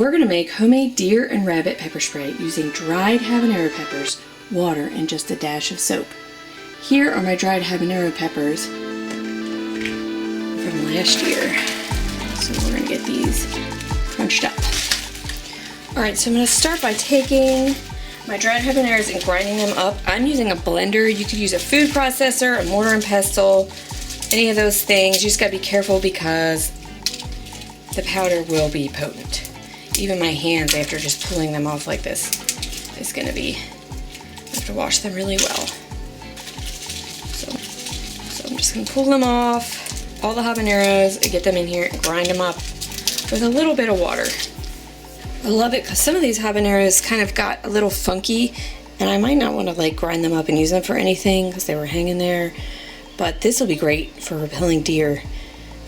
We're going to make homemade deer and rabbit pepper spray using dried habanero peppers, water, and just a dash of soap. Here are my dried habanero peppers from last year. So we're going to get these crunched up. Alright, so I'm going to start by taking my dried habaneros and grinding them up. I'm using a blender. You could use a food processor, a mortar and pestle, any of those things. You just got to be careful because the powder will be potent. Even my hands, after just pulling them off like this, is going to be, I have to wash them really well. So I'm just going to pull them off, all the habaneros, and get them in here and grind them up with a little bit of water. I love it because some of these habaneros kind of got a little funky, and I might not want to like grind them up and use them for anything because they were hanging there. But this will be great for repelling deer,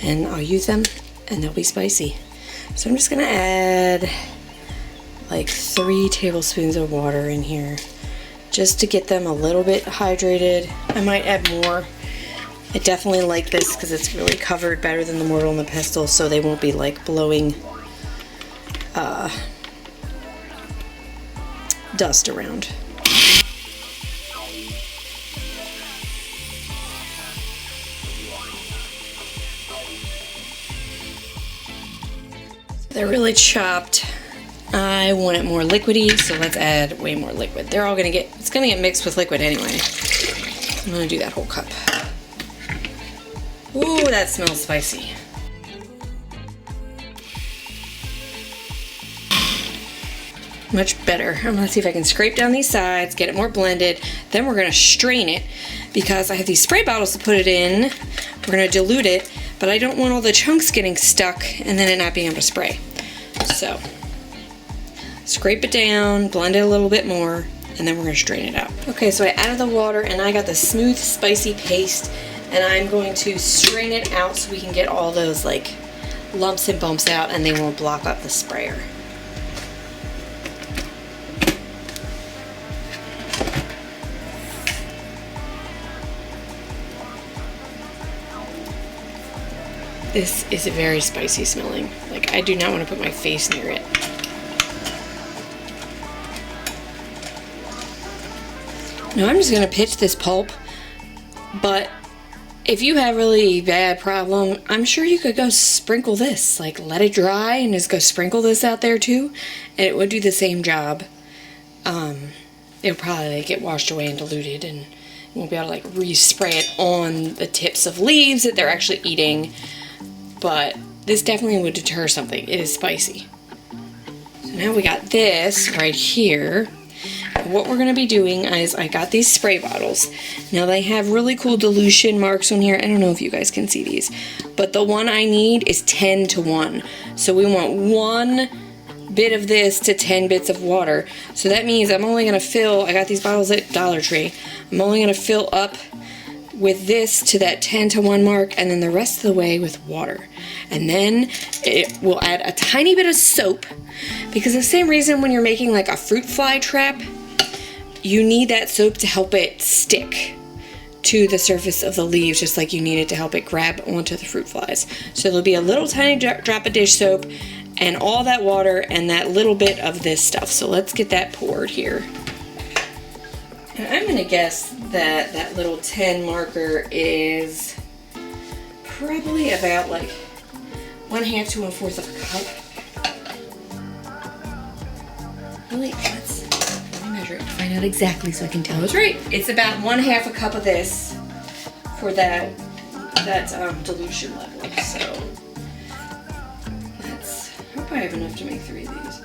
and I'll use them and they'll be spicy. So I'm just gonna add like 3 tablespoons of water in here just to get them a little bit hydrated. I might add more. I definitely like this because it's really covered better than the mortar and the pestle, so they won't be like blowing dust around. They're really chopped. I want it more liquidy, so let's add way more liquid. They're all it's gonna get mixed with liquid anyway. I'm gonna do that whole cup. Ooh, that smells spicy. Much better. I'm gonna see if I can scrape down these sides, get it more blended. Then we're gonna strain it because I have these spray bottles to put it in. We're gonna dilute it, but I don't want all the chunks getting stuck and then it not being able to spray. So, scrape it down, blend it a little bit more, and then we're gonna strain it out. Okay, so I added the water and I got the smooth, spicy paste, and I'm going to strain it out so we can get all those like lumps and bumps out and they won't block up the sprayer. This is very spicy smelling. Like, I do not want to put my face near it. Now I'm just going to pitch this pulp, but if you have really bad problem, I'm sure you could go sprinkle this. Like, let it dry and just go sprinkle this out there too, and it would do the same job. It'll probably like, get washed away and diluted, and you won't be able to like respray it on the tips of leaves that they're actually eating. But this definitely would deter something. It is spicy. So now we got this right here. And what we're going to be doing is I got these spray bottles. Now they have really cool dilution marks on here. I don't know if you guys can see these. But the one I need is 10 to 1. So we want 1 bit of this to 10 bits of water. So that means I'm only going to fill, I got these bottles at Dollar Tree. I'm only going to fill up with this to that 10 to 1 mark, and then the rest of the way with water. And then it will add a tiny bit of soap, because the same reason when you're making like a fruit fly trap, you need that soap to help it stick to the surface of the leaves, just like you need it to help it grab onto the fruit flies. So there'll be a little tiny drop of dish soap and all that water and that little bit of this stuff. So let's get that poured here. And I'm going to guess that that little 10 marker is probably about like 1/2 to 1/4 of a cup. Really? Let me measure it to find out exactly so I can tell I was right. It's about 1/2 a cup of this for that dilution level. So I hope I have enough to make 3 of these.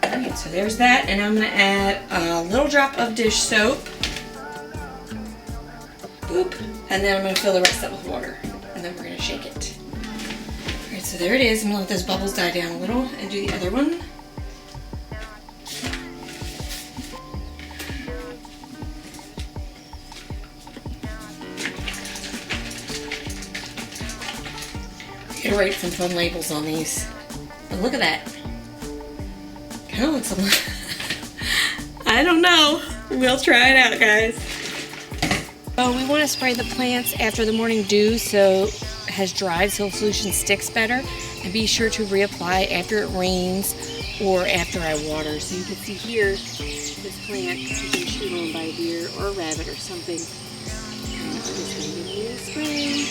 Alright, so there's that, and I'm going to add a little drop of dish soap. Boop. And then I'm going to fill the rest up with water, and then we're going to shake it. Alright, so there it is. I'm going to let those bubbles die down a little and do the other one. Gotta write some fun labels on these. But look at that. Kind of looks a lot. I don't know. We'll try it out, guys. So we want to spray the plants after the morning dew so it has dried so the solution sticks better. And be sure to reapply after it rains or after I water. So you can see here, this plant, you can shoot on by a deer or a rabbit or something. And we're just going to give it a spray.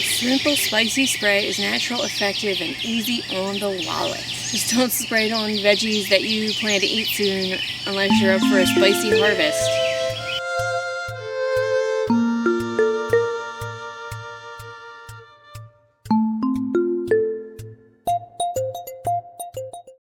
Simple, spicy spray is natural, effective, and easy on the wallet. Just don't spray it on veggies that you plan to eat soon unless you're up for a spicy harvest.